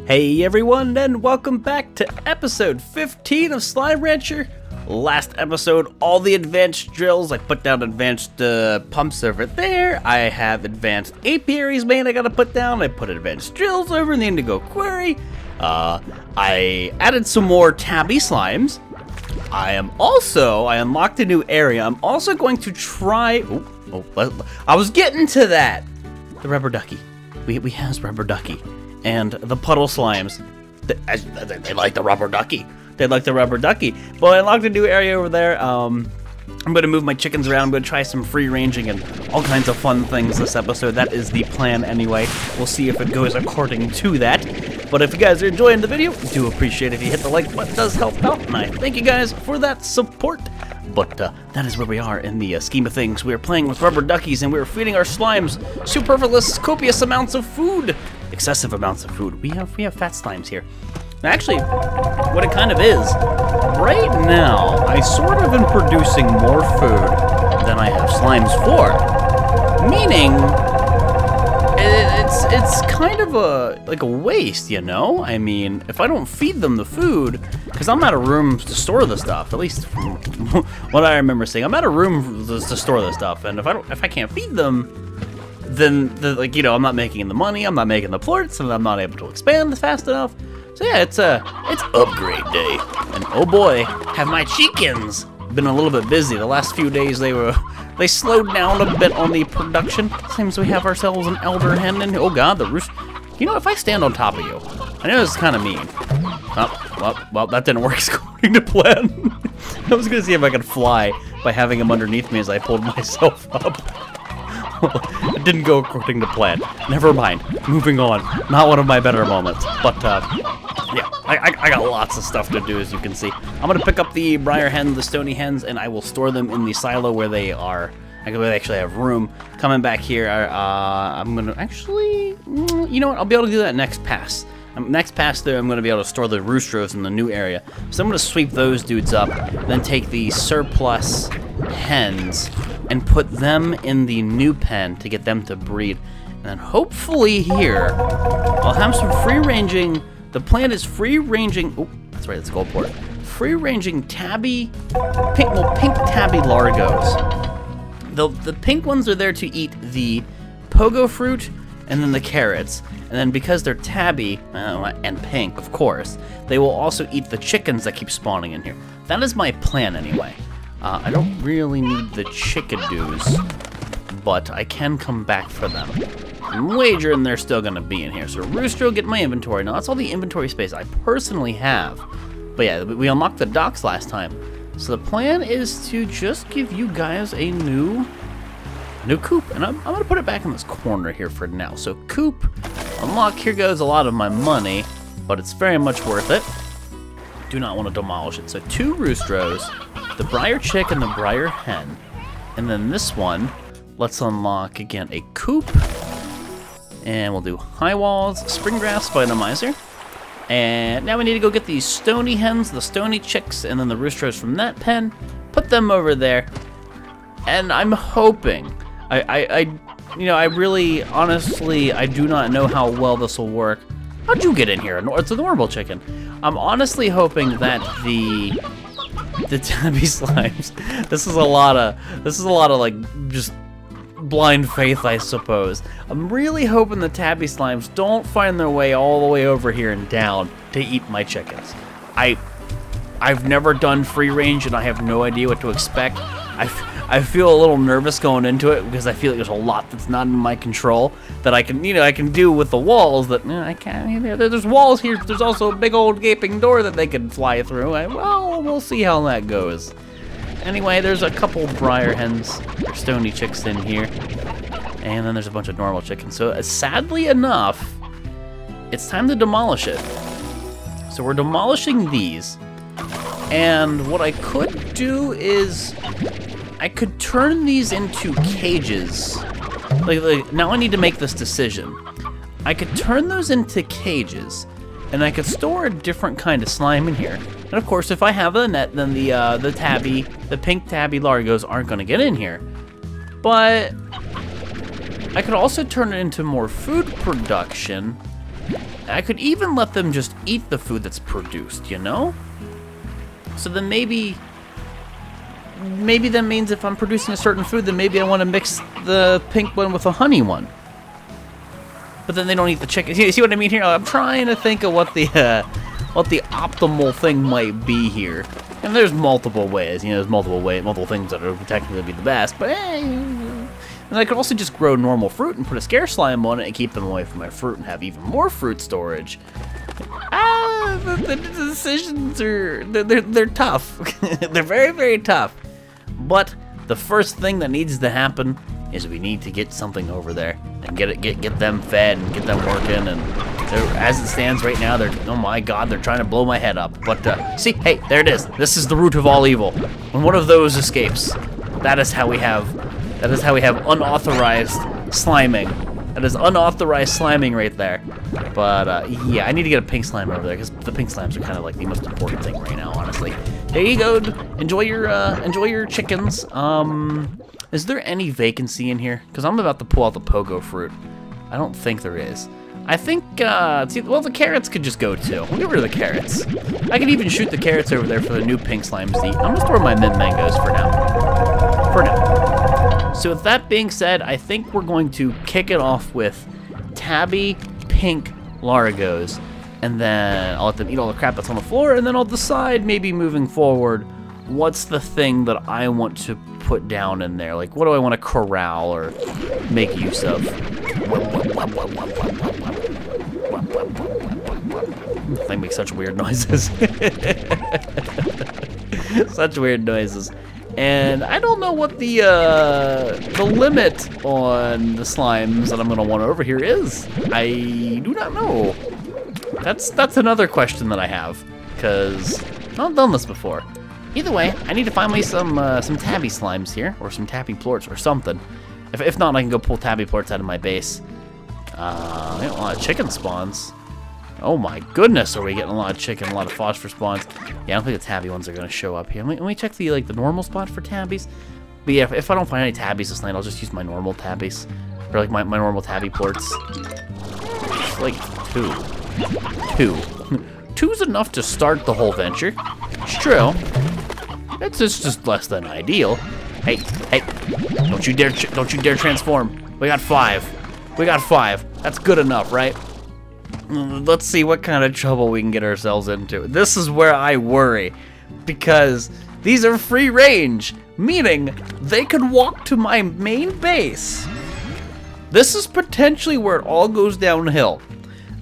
Hey everyone, and welcome back to episode 15 of Slime Rancher. Last episode, all the advanced drills. I put down advanced pumps over there. I have advanced apiaries made I gotta put down. I put advanced drills over in the indigo quarry. I added some more tabby slimes. I unlocked a new area. I'm also going to try, I was getting to that. The rubber ducky. We have rubber ducky. And the puddle slimes, they like the rubber ducky. They like the rubber ducky. But I unlocked a new area over there. I'm going to move my chickens around. I'm going to try some free ranging and all kinds of fun things this episode. That is the plan anyway. We'll see if it goes according to that. But if you guys are enjoying the video, I do appreciate if you hit the like button. It does help out. And I thank you guys for that support. But that is where we are in the scheme of things. We are playing with rubber duckies and we are feeding our slimes superfluous, copious amounts of food. Excessive amounts of food. We have fat slimes here. Now, actually, what it kind of is, right now, I sort of am producing more food than I have slimes for. Meaning, it's kind of like a waste, you know? I mean, if I don't feed them the food, because I'm out of room to store the stuff, at least from what I remember seeing, I'm out of room to store the stuff, and if I can't feed them, then I'm not making the money, I'm not making the plorts, and I'm not able to expand fast enough. So yeah, it's upgrade day, and oh boy, have my chickens been a little bit busy. The last few days they slowed down a bit on the production. Seems we have ourselves an elder hen, and oh god, the roost. You know, if I stand on top of you, I know this is kind of mean. Well, that didn't work according to plan. I was gonna see if I could fly by having him underneath me as I pulled myself up. It didn't go according to plan. Never mind. Moving on. Not one of my better moments. But, yeah, I got lots of stuff to do, as you can see. I'm going to pick up the briar hen, the stony hens, and I will store them in the silo where they are. Where they actually have room. Coming back here, I'm going to actually, you know what? I'll be able to do that next pass. Next pass there, I'm going to be able to store the roosters in the new area. So I'm going to sweep those dudes up, then take the surplus hens and put them in the new pen to get them to breed. And then hopefully here, I'll have some free-ranging. The plan is free-ranging. Oh, that's right, that's gold port. Free-ranging tabby, pink tabby largos. The pink ones are there to eat the pogo fruit and then the carrots. And then because they're tabby, and pink, of course, they will also eat the chickens that keep spawning in here. That is my plan anyway. I don't really need the chickadoos, but I can come back for them. I'm wagering they're still going to be in here. So rooster will get my inventory. Now, that's all the inventory space I personally have. But yeah, we unlocked the docks last time. So the plan is to just give you guys a new coop. And I'm going to put it back in this corner here for now. So coop, unlock, here goes a lot of my money, but it's very much worth it. Do not want to demolish it. So 2 roosters, the briar chick and the briar hen. And then this one, let's unlock again a coop. And we'll do high walls, spring grass, vitamizer. And now we need to go get these stony hens, the stony chicks, and then the roosters from that pen. Put them over there. And I'm hoping, I really, honestly, I do not know how well this will work. How'd you get in here? It's a normal chicken. I'm honestly hoping that the tabby slimes. This is a lot of like just blind faith, I suppose. I'm really hoping the tabby slimes don't find their way all the way over here and down to eat my chickens. I've never done free range and I have no idea what to expect. I feel a little nervous going into it because I feel like there's a lot that's not in my control that I can do with the walls that I can't. There's walls here, but there's also a big old gaping door that they can fly through. Well, we'll see how that goes. Anyway, there's a couple briar hens or stony chicks in here, and then there's a bunch of normal chickens. So sadly enough, it's time to demolish it. So we're demolishing these, and what I could do is I could turn these into cages. Like, now I need to make this decision. I could turn those into cages, and I could store a different kind of slime in here. And of course, if I have a net, then the pink tabby largos aren't going to get in here. But I could also turn it into more food production I could even let them just eat the food that's produced, you know? So then maybe that means if I'm producing a certain food, then maybe I want to mix the pink one with a honey one. But then they don't eat the chicken. See what I mean here? I'm trying to think of what the optimal thing might be here. And there's multiple ways. You know, there's multiple things that are technically be the best. But and I could also just grow normal fruit and put a scare slime on it and keep them away from my fruit and have even more fruit storage. The decisions are they're tough. They're very, very tough. But the first thing that needs to happen is we need to get something over there and get them fed and get them working. And as it stands right now, oh my God, they're trying to blow my head up. But see, hey, there it is. This is the root of all evil. When one of those escapes, that is how we have unauthorized sliming. That is unauthorized sliming right there. But yeah, I need to get a pink slime over there because the pink slimes are kind of like the most important thing right now, honestly. There you go. Enjoy your chickens. Is there any vacancy in here? Because I'm about to pull out the pogo fruit. I don't think there is. I think, well, the carrots could just go too. We'll get rid of the carrots. I could even shoot the carrots over there for the new pink slimes to eat. I'm gonna store my mint mangoes for now. For now. So with that being said, I think we're going to kick it off with tabby pink largos. And then I'll let them eat all the crap that's on the floor, and then I'll decide maybe moving forward what's the thing that I want to put down in there. Like, what do I want to corral or make use of? They make such weird noises. Such weird noises. And I don't know what the limit on the slimes that I'm going to want over here is. I do not know. That's another question that I have, because I've not done this before. Either way, I need to find me some tabby slimes here, or some tabby plorts, or something. If not, I can go pull tabby plorts out of my base. I got a lot of chicken spawns. Oh my goodness, are we getting a lot of chicken, a lot of phosphor spawns? Yeah, I don't think the tabby ones are going to show up here. Let me check the normal spot for tabbies. But yeah, if I don't find any tabbies this night, I'll just use my normal tabbies, or like my normal tabby plorts. Like two. Two's enough to start the whole venture. It's true. It's just less than ideal. Hey, don't you dare transform. We got 5. We got 5. That's good enough, right? Let's see what kind of trouble we can get ourselves into. This is where I worry, because these are free range, meaning they could walk to my main base. This is potentially where it all goes downhill.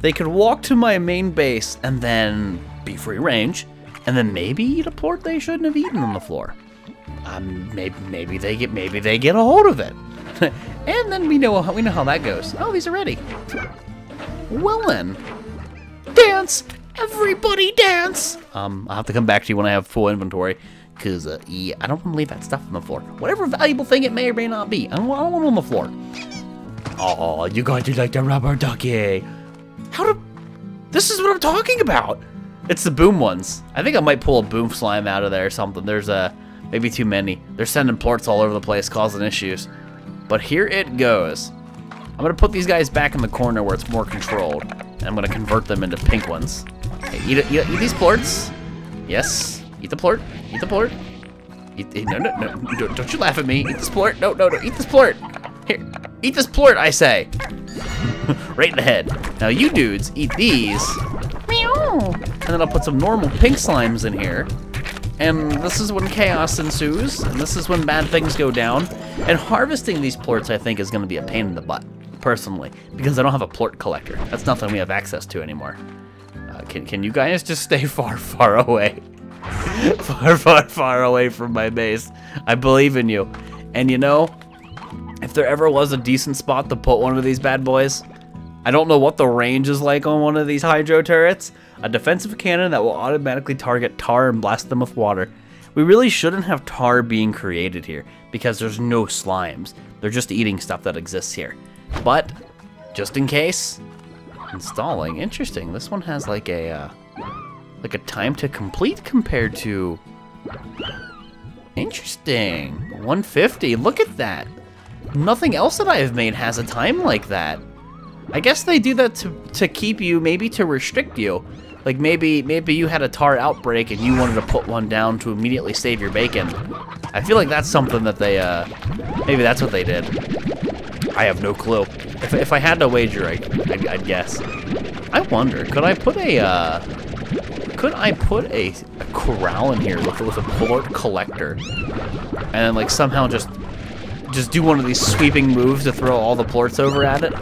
They could walk to my main base and then be free range, and then maybe eat a plort they shouldn't have eaten on the floor. Maybe they get a hold of it, and then we know how that goes. Oh, these are ready. Well then, dance, everybody dance. I'll have to come back to you when I have full inventory, because yeah, I don't want to leave that stuff on the floor. Whatever valuable thing it may or may not be, I don't want it on the floor. Oh, you got to like the rubber ducky. This is what I'm talking about. It's the boom ones. I think I might pull a boom slime out of there or something. There's maybe too many. They're sending plorts all over the place, causing issues. But here it goes. I'm gonna put these guys back in the corner where it's more controlled, and I'm gonna convert them into pink ones. Hey, eat these plorts. Yes, eat the plort. Eat the plort. No, don't you laugh at me. Eat this plort. No, eat this plort. Here, eat this plort, I say. Right in the head. Now you dudes eat these. Meow. And then I'll put some normal pink slimes in here. And this is when chaos ensues, and this is when bad things go down. And harvesting these plorts, I think, is going to be a pain in the butt, personally, because I don't have a plort collector. That's nothing we have access to anymore. Can you guys just stay far, far away? far away from my base. I believe in you. And you know, if there ever was a decent spot to put one of these bad boys, I don't know what the range is like on one of these hydro turrets. A defensive cannon that will automatically target tar and blast them with water. We really shouldn't have tar being created here, because there's no slimes. They're just eating stuff that exists here. But, just in case, installing. Interesting. This one has like a time to complete compared to... Interesting. 150. Look at that. Nothing else that I have made has a time like that. I guess they do that to keep you, maybe to restrict you. Like maybe you had a tar outbreak and you wanted to put one down to immediately save your bacon. I feel like that's something that they, maybe that's what they did. I have no clue. If I had to wager, I'd guess. I wonder, could I put a corral in here with a plort collector, and then like somehow just do one of these sweeping moves to throw all the plorts over at it?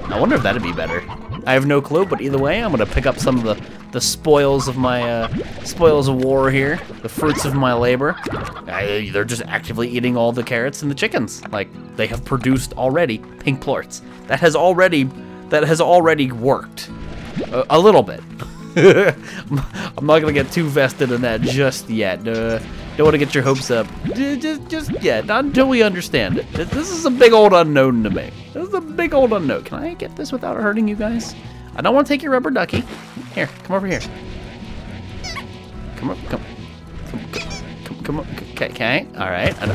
I wonder if that'd be better. I have no clue, but either way, I'm gonna pick up some of the spoils of my spoils of war here, the fruits of my labor. They're just actively eating all the carrots and the chickens. Like they have produced already pink plorts. That has already worked a little bit. I'm not gonna get too vested in that just yet. Don't want to get your hopes up just yet, not until we understand it. This is a big old unknown to me. This is a big old unknown. Can I get this without hurting you guys? I don't want to take your rubber ducky. Here, come over here. Come on. Okay. All right. I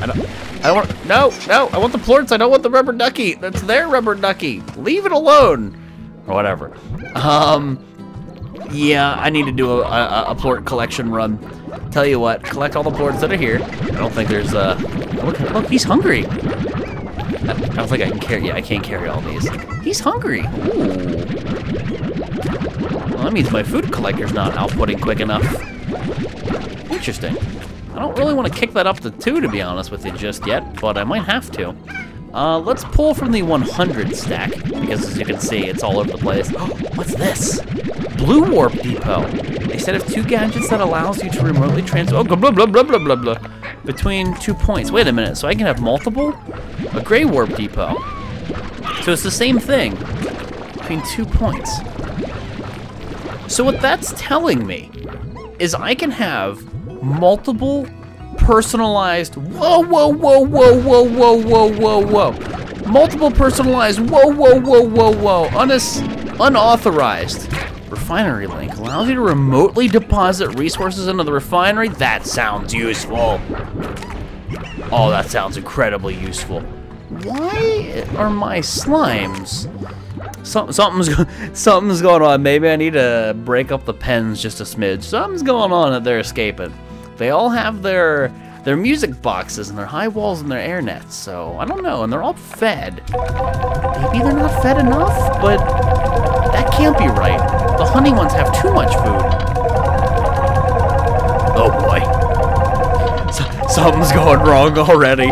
don't want. No. I want the plorts. I don't want the rubber ducky. That's their rubber ducky. Leave it alone, or whatever. Yeah, I need to do a plort collection run. Tell you what, collect all the plorts that are here. I don't think there's look, he's hungry. I don't think I can carry. Yeah, I can't carry all these. He's hungry. Ooh. Well, that means my food collector's not outputting quick enough. Interesting. I don't really want to kick that up to 2, to be honest with you, just yet, but I might have to. Let's pull from the 100 stack, because as you can see, it's all over the place. Oh, what's this? Blue warp depot. A set of 2 gadgets that allows you to remotely transfer. Oh, blah, blah, blah, blah, blah, blah. Between 2 points. Wait a minute, so I can have multiple? A gray warp depot. So it's the same thing between 2 points. So what that's telling me is I can have multiple personalized, whoa, multiple personalized, whoa, unauthorized refinery link allows you to remotely deposit resources into the refinery. That sounds useful. Oh, that sounds incredibly useful. Why are my slimes? Something's going on. Maybe I need to break up the pens just a smidge. Something's going on that they're escaping. They all have their music boxes and their high walls and their air nets, so I don't know, and they're all fed. Maybe they're not fed enough, but that can't be right. The honey ones have too much food. Oh boy. Something's going wrong already.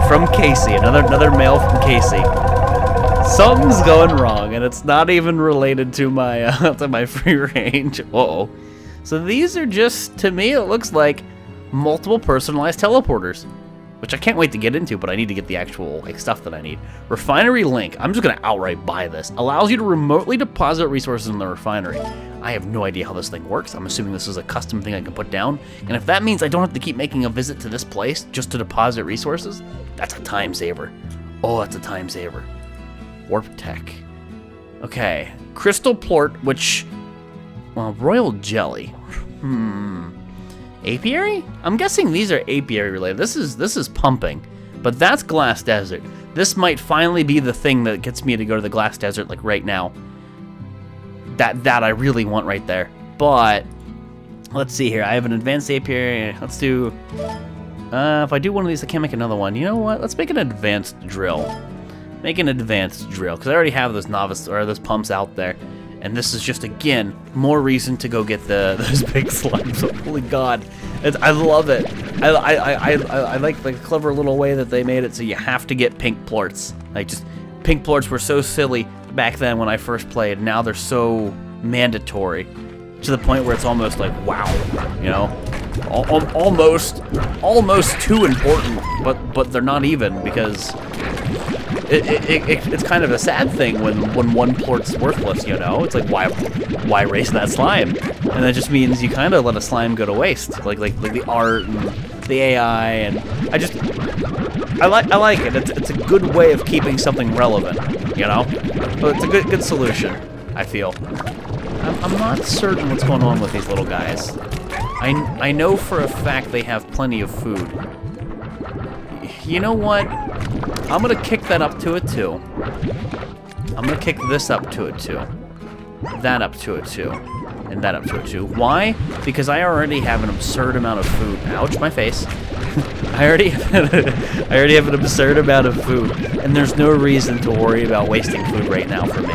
From Casey, another mail from Casey. Something's going wrong, and it's not even related to my free range. Uh-oh. So these are just, to me, it looks like multiple personalized teleporters, which I can't wait to get into, but I need to get the actual stuff that I need. Refinery link. I'm just gonna outright buy this. Allows you to remotely deposit resources in the refinery. I have no idea how this thing works. I'm assuming this is a custom thing I can put down, and if that means I don't have to keep making a visit to this place just to deposit resources, that's a time saver. Oh, that's a time saver. Warp tech. Okay, crystal plort, which, well, royal jelly. Apiary? I'm guessing these are apiary related. This is pumping, but that's glass desert. This might finally be the thing that gets me to go to the glass desert like right now. That I really want right there. But let's see here. I have an advanced apiary. Let's do. If I do one of these, I can't make another one. You know what? Let's make an advanced drill. Make an advanced drill, because I already have those novice or those pumps out there. And this is just, again, more reason to go get those big slimes. Holy God. I love it. I like the clever little way that they made it so you have to get pink plorts. Like, just, pink plorts were so silly back then when I first played. Now they're so mandatory to the point where it's almost like, wow, you know? Almost too important, but they're not even, because it's kind of a sad thing when one plort's worthless, you know? It's like, why race that slime? And that just means you kind of let a slime go to waste, like the art and the AI, and I like it. It's a good way of keeping something relevant, you know? But it's a good solution, I feel. I'm not certain what's going on with these little guys. I know for a fact they have plenty of food. You know what? I'm gonna kick that up to a 2. I'm gonna kick this up to a 2. That up to a 2. And that up to a 2. Why? Because I already have an absurd amount of food. Ouch, my face. I already have an absurd amount of food, and there's no reason to worry about wasting food right now for me.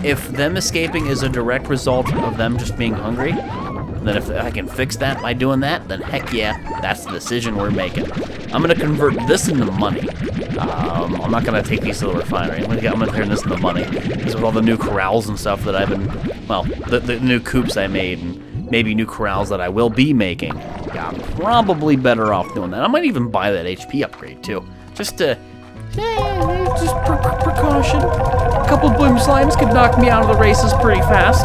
If them escaping is a direct result of them just being hungry, then if I can fix that by doing that, then heck yeah, that's the decision we're making. I'm gonna convert this into money. I'm not gonna take these to the refinery. I'm gonna turn this into money. Because with all the new corrals and stuff that I've been, well, the new coops I made, and maybe new corrals that I will be making, yeah, I'm probably better off doing that. I might even buy that HP upgrade too, just to, just precaution. A couple bloom slimes could knock me out of the races pretty fast.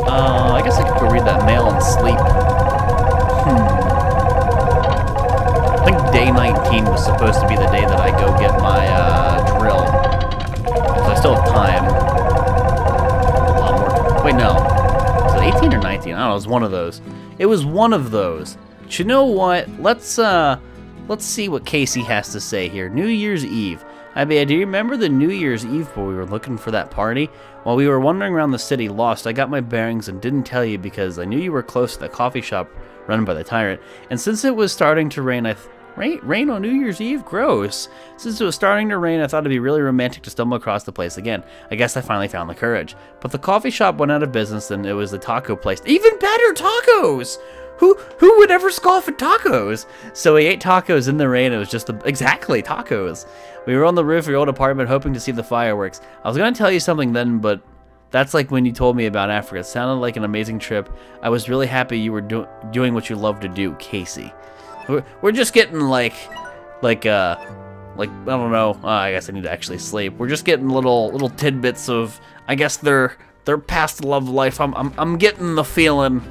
I guess I could go read that mail and sleep. I think day 19 was supposed to be the day that I go get my drill. So I still have time. A lot more. Wait, no. Was it 18 or 19? I don't know. It was one of those. It was one of those. But you know what? Let's see what Casey has to say here. New Year's Eve. I mean, do you remember the New Year's Eve where we were looking for that party? While we were wandering around the city lost, I got my bearings and didn't tell you because I knew you were close to the coffee shop run by the tyrant. And since it was starting to rain, rain on New Year's Eve? Gross. Since it was starting to rain, I thought it'd be really romantic to stumble across the place again. I guess I finally found the courage. But the coffee shop went out of business and it was the taco place. Even better, tacos! Who would ever scoff at tacos? So we ate tacos in the rain. It was just exactly tacos. We were on the roof of your old apartment hoping to see the fireworks. I was going to tell you something then, but that's like when you told me about Africa. It sounded like an amazing trip. I was really happy you were doing what you love to do, Casey. We're just getting like I don't know. I guess I need to actually sleep. We're just getting little tidbits of, I guess, their past love life. I'm getting the feeling.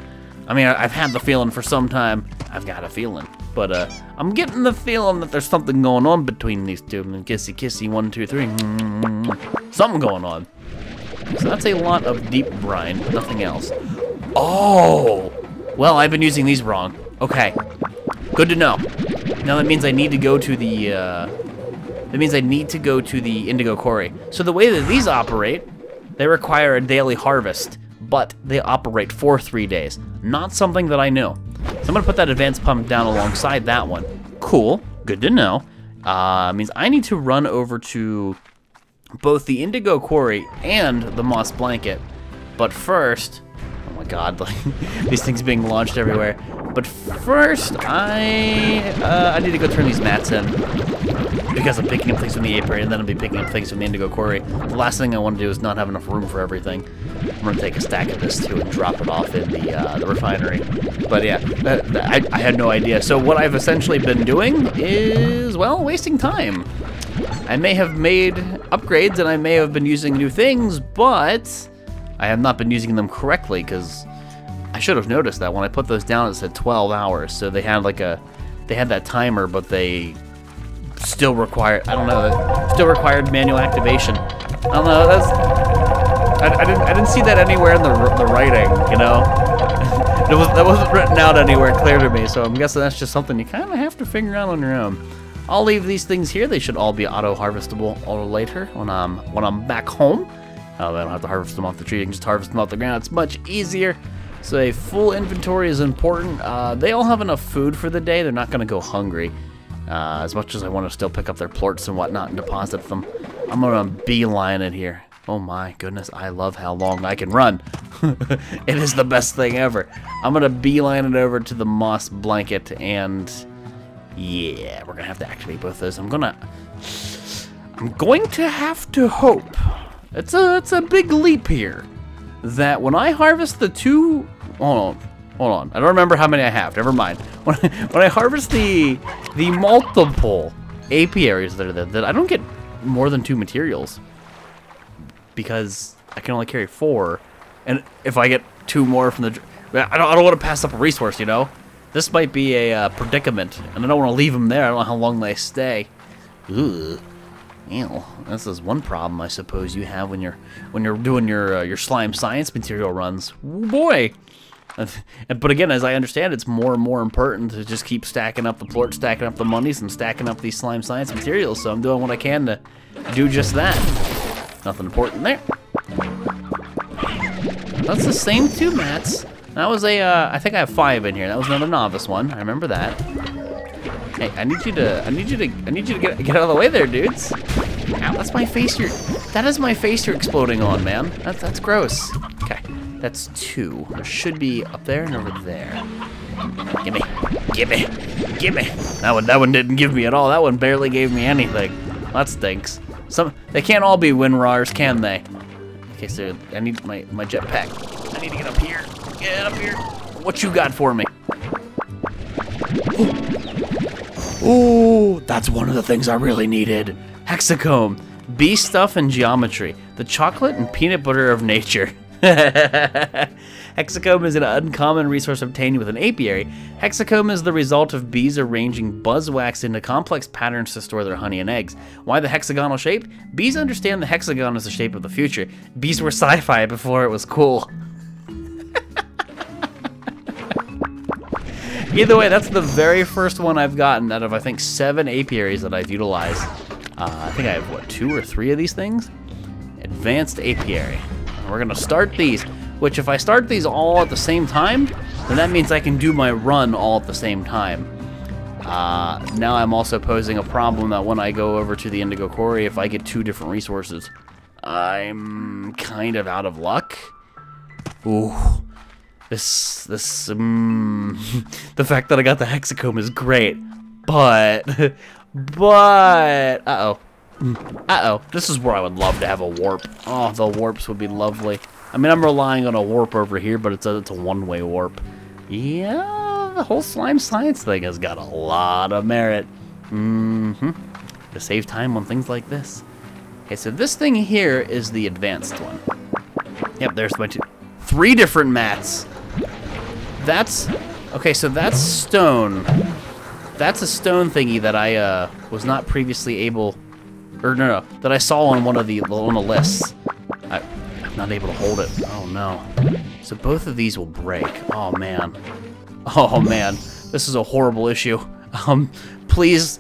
I mean, I've had the feeling for some time. I've got a feeling. But I'm getting the feeling that there's something going on between these two. And kissy, kissy, 1, 2, 3. Something going on. So that's a lot of deep brine, nothing else. Oh! Well, I've been using these wrong. Okay. Good to know. Now that means I need to go to the, indigo quarry. So the way that these operate, they require a daily harvest. But they operate for 3 days. Not something that I knew. So I'm gonna put that advanced pump down alongside that one. Cool, good to know. Means I need to run over to both the indigo quarry and the moss blanket. But first, oh my god, like these things being launched everywhere. But first, I need to go turn these mats in. Because I'm picking up things from the apiary, and then I'll be picking up things from the indigo quarry. The last thing I want to do is not have enough room for everything. I'm going to take a stack of this, too, and drop it off in the refinery. But, yeah, I had no idea. So what I've essentially been doing is, well, wasting time. I may have made upgrades, and I may have been using new things, but I have not been using them correctly, because I should have noticed that when I put those down, it said 12 hours. So they had, they had that timer, but they still required, I don't know, still required manual activation. I don't know, I didn't see that anywhere in the writing, you know? That wasn't written out anywhere clear to me, so I'm guessing that's just something you kind of have to figure out on your own. I'll leave these things here. They should all be auto-harvestable a little later when I'm back home. I don't have to harvest them off the tree, I can just harvest them off the ground. It's much easier. So a full inventory is important. They all have enough food for the day. They're not going to go hungry. As much as I want to still pick up their plorts and whatnot and deposit them, I'm going to beeline it here. Oh my goodness, I love how long I can run. It is the best thing ever. I'm going to beeline it over to the moss blanket, and yeah, we're going to have to activate both those. I'm going to have to hope. It's a big leap here. That when I harvest the two... Hold on. I don't remember how many I have. Never mind. When I harvest the multiple apiaries that are there, that I don't get more than 2 materials because I can only carry 4. And if I get 2 more from the, I don't want to pass up a resource. You know, this might be a predicament, and I don't want to leave them there. I don't know how long they stay. Ugh. Ew. This is one problem I suppose you have when you're doing your slime science material runs. Ooh, boy. But again, as I understand, it's more and more important to just keep stacking up the plort, stacking up the monies, and stacking up these slime science materials. So I'm doing what I can to do just that. Nothing important there. That's the same 2 mats. That was a, I think I have 5 in here. That was another novice one. I remember that. Hey, I need you to get out of the way there, dudes. Ow, that's my face that is my face you're exploding on, man. That's gross. Okay, that's 2. There should be up there and over there. Gimme. That one didn't give me at all. That one barely gave me anything. That stinks. They can't all be WinRARs, can they? Okay, so I need my jetpack. I need to get up here. Get up here. What you got for me? Ooh, that's one of the things I really needed. Hexa Comb, bee stuff and geometry, the chocolate and peanut butter of nature. Hexa Comb is an uncommon resource obtained with an apiary. Hexa Comb is the result of bees arranging buzzwax into complex patterns to store their honey and eggs. Why the hexagonal shape? Bees understand the hexagon is the shape of the future. Bees were sci-fi before it was cool. Either way, that's the very first one I've gotten out of, I think, 7 apiaries that I've utilized. I think I have, what, 2 or 3 of these things? Advanced apiary. We're gonna start these, which if I start these all at the same time, then that means I can do my run all at the same time. Now I'm also posing a problem that when I go over to the Indigo Quarry, if I get 2 different resources, I'm kind of out of luck. Ooh. The fact that I got the Hexa Comb is great, but, uh-oh, this is where I would love to have a warp. Oh, the warps would be lovely. I mean, I'm relying on a warp over here, but it's a one-way warp. Yeah, the whole slime science thing has got a lot of merit. To save time on things like this. Okay, so this thing here is the advanced one. Yep, there's my 3 different mats. Okay, so that's stone. That's a stone thingy that I was not previously able, or no, that I saw on one of the lists. I'm not able to hold it. Oh no. So both of these will break. Oh man. Oh man. This is a horrible issue. Please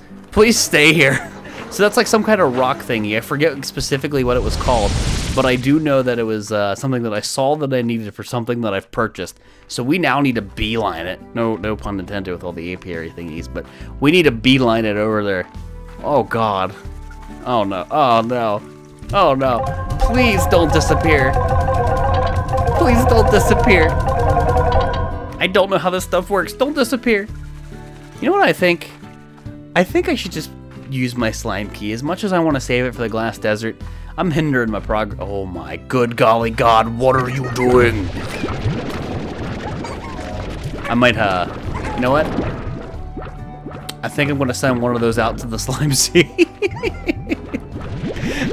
stay here. So that's like some kind of rock thingy. I forget specifically what it was called, but I do know that it was something that I saw that I needed for something that I've purchased. So we now need to beeline it. No pun intended with all the apiary thingies, but we need to beeline it over there. Oh God. Oh no. Oh no. Oh no. Please don't disappear. Please don't disappear. I don't know how this stuff works. Don't disappear. You know what I think? I think I should just use my slime key. As much as I want to save it for the glass desert, I'm hindering my progress. Oh my good golly God, what are you doing? I might, you know what? I think I'm gonna send one of those out to the slime sea.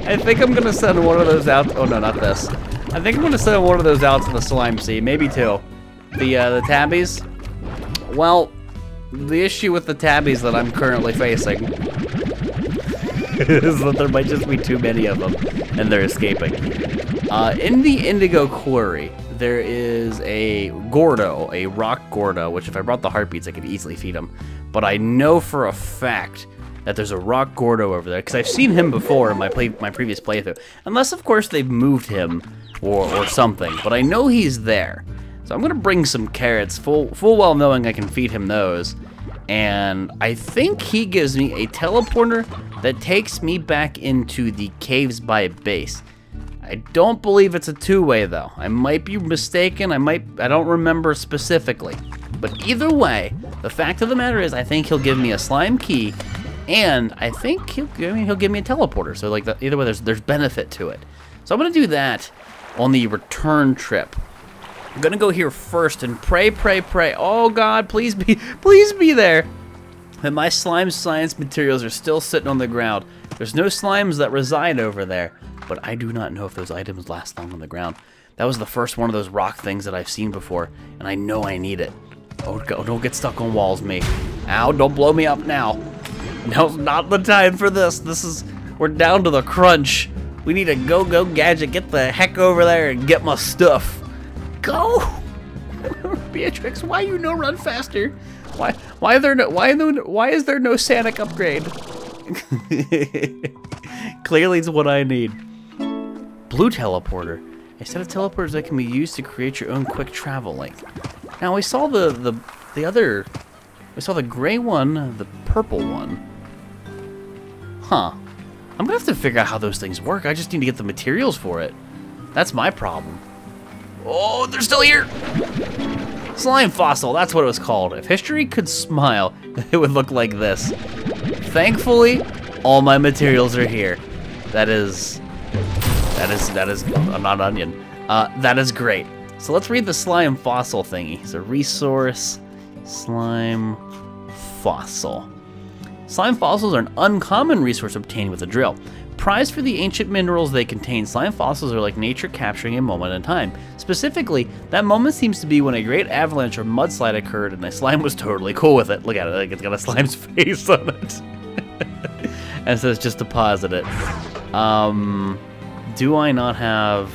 I think I'm gonna send one of those out. Oh no, not this. I think I'm gonna send one of those out to the slime sea, maybe 2. The tabbies. Well, the issue with the tabbies that I'm currently facing is that there might just be too many of them, and they're escaping. In the Indigo Quarry, there is a Gordo, a rock Gordo, which if I brought the heartbeats, I could easily feed him. But I know for a fact that there's a rock Gordo over there, because I've seen him before in my previous playthrough. Unless, of course, they've moved him or something, but I know he's there. So I'm gonna bring some carrots, full well knowing I can feed him those. And I think he gives me a teleporter that takes me back into the caves by base. I don't believe it's a 2-way though. I might be mistaken, I don't remember specifically. But either way, the fact of the matter is I think he'll give me a slime key, and I think he'll give me a teleporter. So like either way there's benefit to it. So I'm gonna do that on the return trip. I'm gonna go here first and pray. Oh God, please be there. And my slime science materials are still sitting on the ground. There's no slimes that reside over there, but I do not know if those items last long on the ground. That was the first one of those rock things that I've seen before, and I know I need it. Oh, don't get stuck on walls, me. Ow, don't blow me up now. Now's not the time for this. We're down to the crunch. We need to go gadget, get the heck over there and get my stuff. Go! Beatrix, why you no run faster? Why is there no Sonic upgrade? Clearly it's what I need. Blue teleporter. A set of teleporters that can be used to create your own quick travel link. Now we saw the other, we saw the gray one, the purple one. Huh. I'm gonna have to figure out how those things work. I just need to get the materials for it. That's my problem. Oh, they're still here! Slime fossil, that's what it was called. If history could smile, it would look like this. Thankfully, all my materials are here. That is, I'm not onion. That is great. So let's read the slime fossil thingy. It's a resource, slime fossil. Slime fossils are an uncommon resource obtained with a drill. Prized for the ancient minerals they contain, slime fossils are like nature capturing a moment in time. Specifically, that moment seems to be when a great avalanche or mudslide occurred and the slime was totally cool with it. Look at it, like it's got a slime's face on it. And so it's just deposit it. Do I not have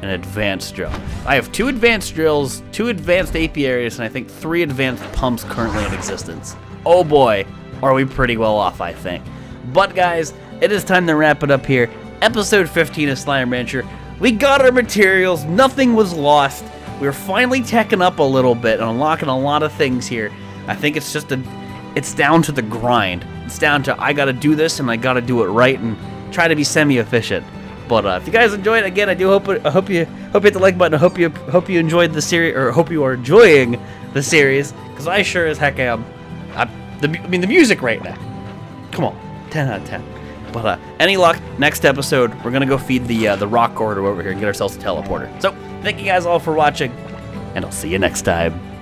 an advanced drill? I have 2 advanced drills, 2 advanced apiaries, and I think 3 advanced pumps currently in existence. Oh boy, are we pretty well off, I think. But guys, it is time to wrap it up here. Episode 15 of Slime Rancher. We got our materials, nothing was lost. We're finally teching up a little bit and unlocking a lot of things here. I think it's just it's down to the grind. It's down to I gotta do this and I gotta do it right and try to be semi-efficient. But if you guys enjoyed, again, I hope you hit the like button. I hope you enjoyed the series, or hope you are enjoying the series, because I sure as heck am. I mean, the music right now. Come on, 10 out of 10. But any luck, next episode, we're gonna go feed the rock corridor over here and get ourselves a teleporter. So, thank you guys all for watching, and I'll see you next time.